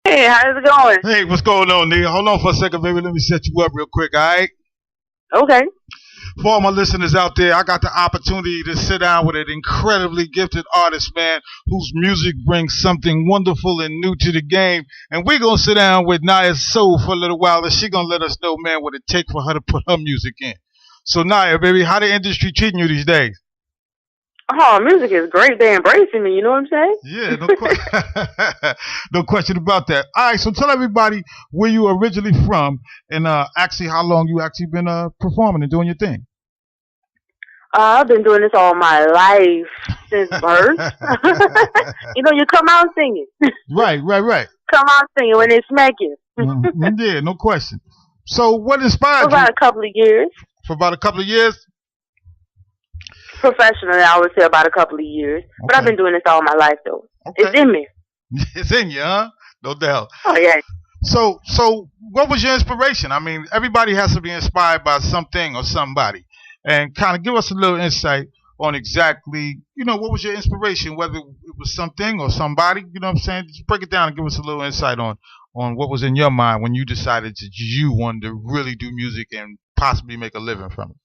Hey, how's it going? Hey, what's going on, Neyah? Hold on for a second, baby. Let me set you up real quick, all right? Okay. For all my listeners out there, I got the opportunity to sit down with an incredibly gifted artist, man, whose music brings something wonderful and new to the game. And we're going to sit down with Neyah's Soul for a little while, and she's going to let us know, man, what it takes for her to put her music in. So, Neyah, baby, how the industry treating you these days? Oh, music is great. They're embracing me. You know what I'm saying? Yeah, no question about that. All right, so tell everybody where you originally from and actually how long you actually been performing and doing your thing. I've been doing this all my life since birth. You come out singing. Right. Come out singing when they smack you. Yeah, no question. So what inspired For about you? a couple of years. For about a couple of years? Professionally, I would say about a couple of years. Okay. But I've been doing this all my life, though. Okay. It's in me. It's in you, huh? No doubt. Oh, yeah. So what was your inspiration? I mean, everybody has to be inspired by something or somebody. And kind of give us a little insight on exactly, what was your inspiration, whether it was something or somebody, you know what I'm saying? Just break it down and give us a little insight on what was in your mind when you decided that you wanted to really do music and possibly make a living from it.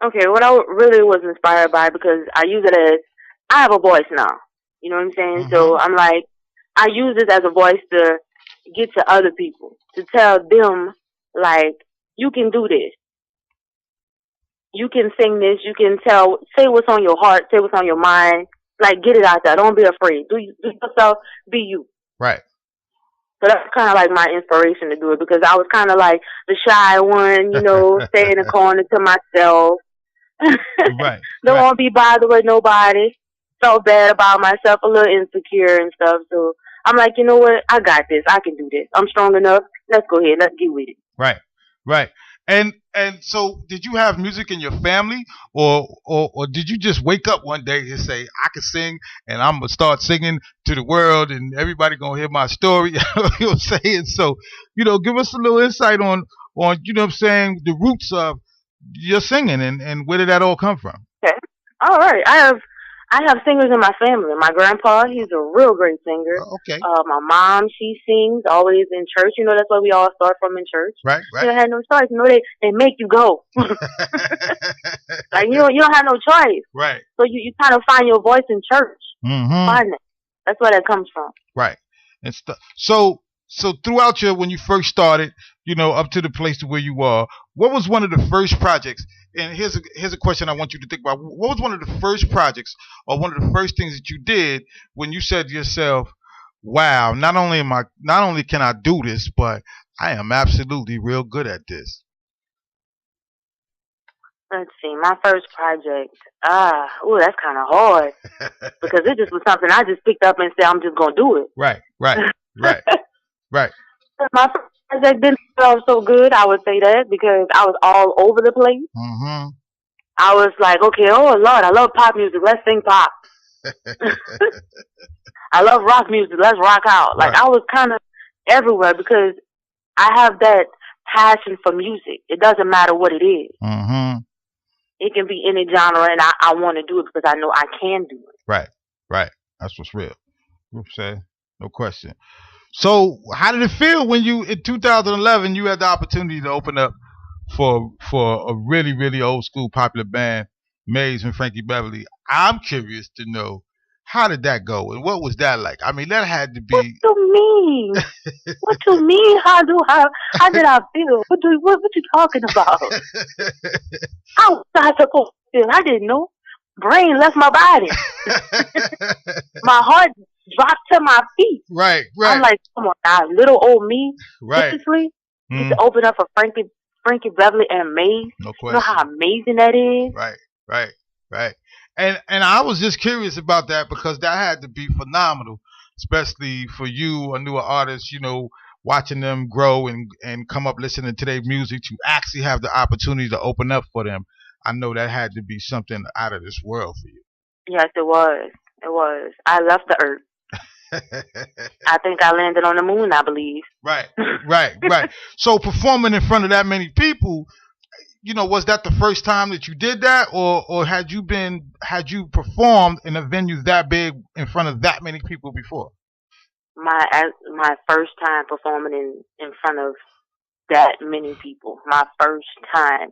Okay, what I really was inspired by, because I use it as, I have a voice now. You know what I'm saying? Mm-hmm. So I'm like, I use this as a voice to get to other people, to tell them, like, you can do this. You can sing this. You can say what's on your heart, say what's on your mind. Like, get it out there. Don't be afraid. Do yourself. Be you. Right. So that's kind of like my inspiration to do it, because I was kind of like the shy one, stay in the corner to myself. Right. Don't want to be bothered with nobody. Felt bad about myself, a little insecure and stuff. So I'm like, you know what? I got this. I can do this. I'm strong enough. Let's go ahead. Let's get with it. Right. And so did you have music in your family, or did you just wake up one day and say, I can sing and I'm going to start singing to the world and everybody going to hear my story? You know what I'm saying? So, give us a little insight on, you know what I'm saying, the roots of your singing and where did that all come from? Okay. All right. I have singers in my family. My grandpa, he's a real great singer. Okay. My mom, she sings always in church. That's where we all start from, in church. Right. You don't have no choice. They make you go. Like, you don't have no choice. Right. So you kind of find your voice in church. Mm-hmm. Find it. That's where that comes from. Right. And so throughout when you first started, up to the place to where you are, what was one of the first projects? And here's a question I want you to think about. What was one of the first projects or one of the first things that you did when you said to yourself, wow, not only can I do this, but I am absolutely real good at this? Let's see, my first project. That's kind of hard because it just was something I just picked up and said, I'm just going to do it. Right. My first project didn't feel so good, I would say that, because I was all over the place. Mm-hmm. I was like, okay, oh Lord, I love pop music. Let's sing pop. I love rock music. Let's rock out. Like, I was kind of everywhere because I have that passion for music. It doesn't matter what it is. Mm-hmm. It can be any genre, and I want to do it because I know I can do it. Right. That's what's real. No question. So how did it feel when you, in 2011, you had the opportunity to open up for a really, really old school popular band, Maze and Frankie Beverly? I'm curious to know, how did that go and what was that like? I mean, that had to be. What you mean? What you mean? How did I feel? What you talking about? How was I supposed to feel? I didn't know. Brain left my body. My heart dropped to my feet. Right. I'm like, come on now, little old me. Right. Seriously? Mm. To open up for Frankie Beverly and Maze. No question. You know how amazing that is? Right. And I was just curious about that because that had to be phenomenal, especially for you, a newer artist, watching them grow and come up listening to their music, to actually have the opportunity to open up for them. I know that had to be something out of this world for you. Yes, it was. I left the earth. I think I landed on the moon, I believe. Right. So performing in front of that many people, was that the first time that you did that, or had you performed in a venue that big in front of that many people before? my first time performing in front of that many people. My first time.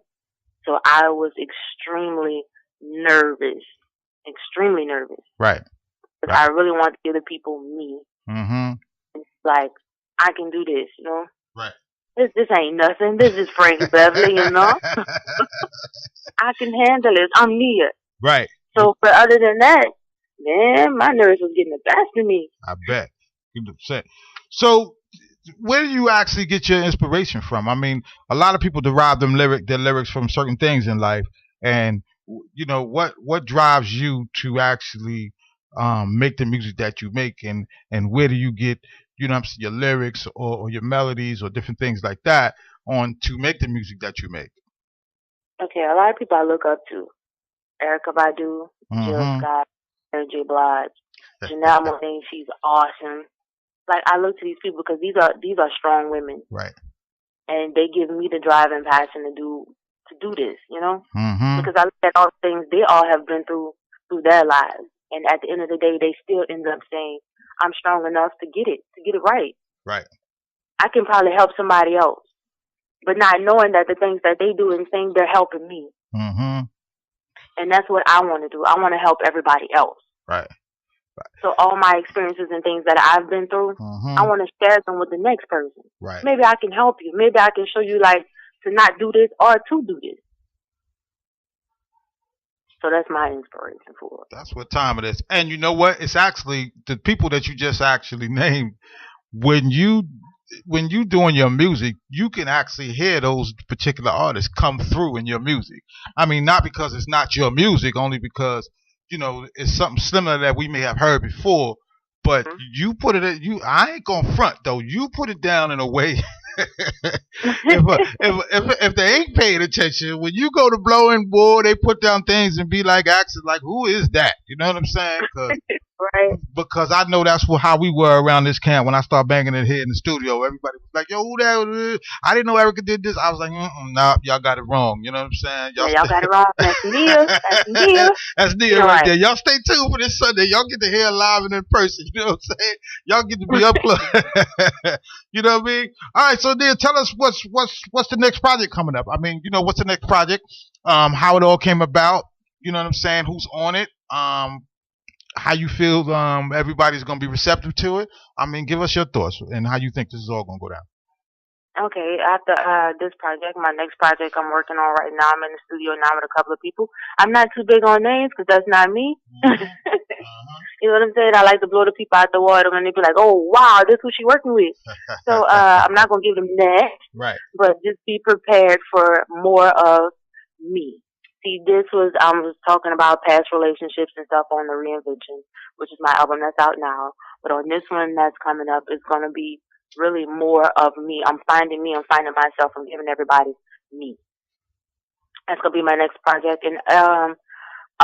So I was nervous, extremely nervous. Right. Because I really wanted to give the people me. Mm-hmm. Like, I can do this, you know? Right. This ain't nothing. This is Frank Beverly, you know? I can handle it. I'm Neyah. Right. So, but other than that, man, my nerves was getting the best of me. I bet. 100%. So, where do you actually get your inspiration from? I mean, a lot of people derive their lyrics from certain things in life, and you know what drives you to actually make the music that you make, and where do you get your lyrics or your melodies or different things like that on to make the music that you make? Okay, a lot of people I look up to: Erykah Badu, Jill Scott, Mary J. Blige, Janelle Monáe. She's awesome. Like, I look to these people because these are strong women, right? And they give me the drive and passion to do this, you know. Because I look at all the things they all have been through their lives, and at the end of the day, they still end up saying, "I'm strong enough to get it right." Right. I can probably help somebody else, but not knowing that the things that they do and saying they're helping me. And that's what I want to do. I want to help everybody else. Right. So all my experiences and things that I've been through, I want to share them with the next person. Right. Maybe I can help you. Maybe I can show you, like, to not do this or to do this. So that's my inspiration for it. That's what time it is. And you know what? It's actually the people that you just actually named. When you doing your music, you can actually hear those particular artists come through in your music. I mean, not because it's not your music, only because it's something similar that we may have heard before, but you put it I ain't gonna front though. You put it down in a way. if they ain't paying attention, when you go to blowing, boy, they put down things and be like, acting like, who is that? You know what I'm saying? Right. Because I know that's how we were around this camp when I started banging it here in the studio. Everybody was like, yo, who that? I didn't know Erykah did this. I was like, nah, y'all got it wrong. You know what I'm saying? Y'all got it wrong. That's Neyah. That's Neyah right there. Y'all stay tuned for this Sunday. Y'all get to hear live and in person. You know what I'm saying? Y'all get to be up close. You know what I mean? All right, so Neyah, tell us what's the next project coming up? I mean, what's the next project? How it all came about? You know what I'm saying? Who's on it? How you feel everybody's going to be receptive to it? I mean, give us your thoughts and how you think this is all going to go down. Okay, after this project, my next project I'm working on right now, I'm in the studio now with a couple of people. I'm not too big on names because that's not me. You know what I'm saying? I like to blow the people out the water and they be like, oh, wow, this is who she working with. So I'm not going to give them that. Right. But just be prepared for more of me. See, I was talking about past relationships and stuff on the Reinvention, which is my album that's out now. But on this one that's coming up, it's going to be really more of me. I'm finding myself, I'm giving everybody me. That's going to be my next project. And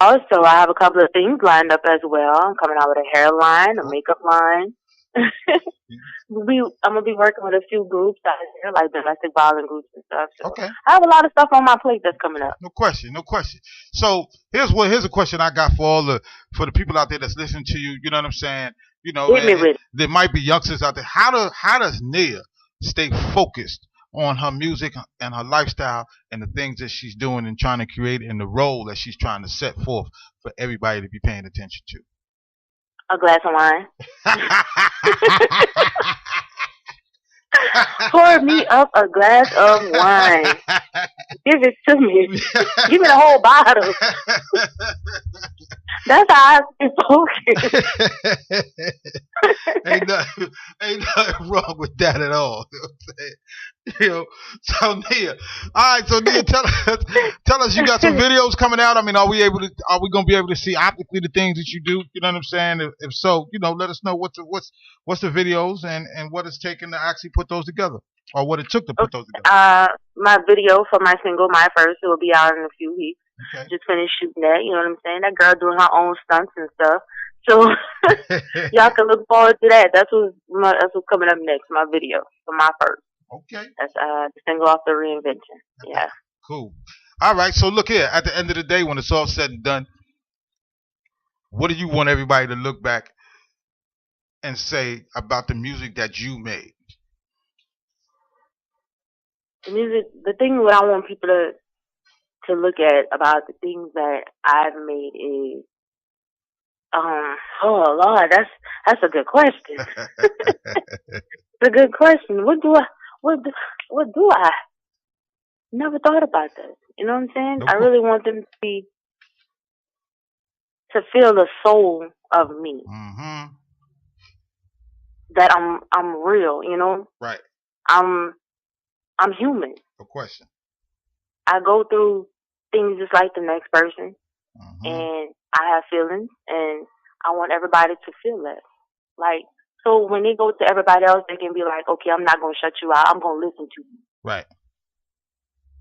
also, I have a couple of things lined up as well. I'm coming out with a hair line, a makeup line. I'm gonna be working with a few groups out here, like domestic violence groups and stuff. So okay. I have a lot of stuff on my plate that's coming up. No question. So here's a question I got for the people out there that's listening to you. You know what I'm saying? There might be youngsters out there. How does Neyah stay focused on her music and her lifestyle and the things that she's doing and trying to create and the role that she's trying to set forth for everybody to be paying attention to? A glass of wine. Pour me up a glass of wine. Give it to me. Give me the whole bottle. That's how I stay focused. ain't nothing wrong with that at all. So Neyah, all right. So Neyah, tell us, you got some videos coming out. I mean, are we going to be able to see optically the things that you do? You know what I'm saying? If so, let us know what's the videos and what it's taken to actually put those together, or what it took to put those together. My video for my single, My First, it will be out in a few weeks. Okay. Just finished shooting that. You know what I'm saying? That girl doing her own stunts and stuff. So y'all can look forward to that. That's what's coming up next. My video for My First. Okay. That's the single off the Reinvention. Yeah. Cool. All right. So look here. At the end of the day, when it's all said and done, what do you want everybody to look back and say about the music that you made? The music, the thing what I want people to look at about the things that I've made is, oh Lord, that's a good question. It's a good question. What do I? Never thought about that. You know what I'm saying? No I really want them to feel the soul of me. Mm-hmm. That I'm real. You know, Right. I'm human. No question. I go through things just like the next person, Mm-hmm. and I have feelings, and I want everybody to feel that. Like, so when they go to everybody else, they can be like, okay, I'm not gonna shut you out. I'm gonna listen to you. Right.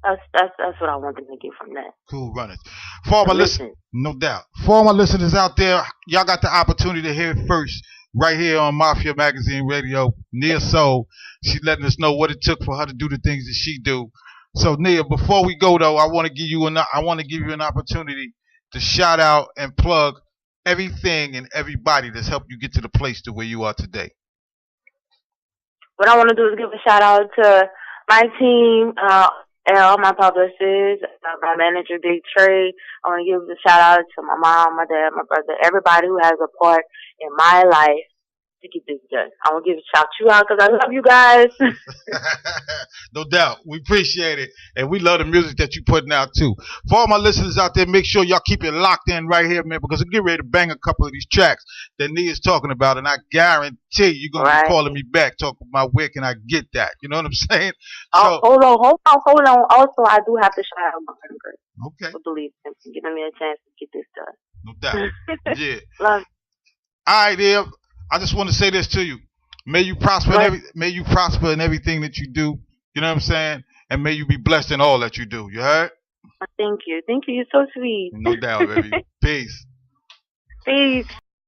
That's what I want them to get from that. Cool runners. For all my Listen. no doubt. For all my listeners out there, y'all got the opportunity to hear it first right here on Mafia Magazine Radio. Neyah Sohle, she's letting us know what it took for her to do the things that she do. So Neyah, before we go though, I want to give you an opportunity to shout out and plug everything and everybody that's helped you get to the place to where you are today. What I want to do is give a shout out to my team, all my publicists, my manager, Big Trey. I want to give a shout out to my mom, my dad, my brother, everybody who has a part in my life to get this done. I want to shout you out because I love you guys. No doubt. We appreciate it. And we love the music that you're putting out too. For all my listeners out there, make sure y'all keep it locked in right here, man, because I'm getting ready to bang a couple of these tracks that Neyah's talking about. And I guarantee you're going to be calling me back, talking about where can I get that. You know what I'm saying? So, hold on. Also, I do have to shout out my member. Okay. So believe him, giving me a chance to get this done. No doubt. Yeah. Love. All right, Neyah. I just want to say this to you. May you prosper in everything that you do. You know what I'm saying? And may you be blessed in all that you do. You heard? Thank you. You're so sweet. No doubt, baby. Peace. Peace.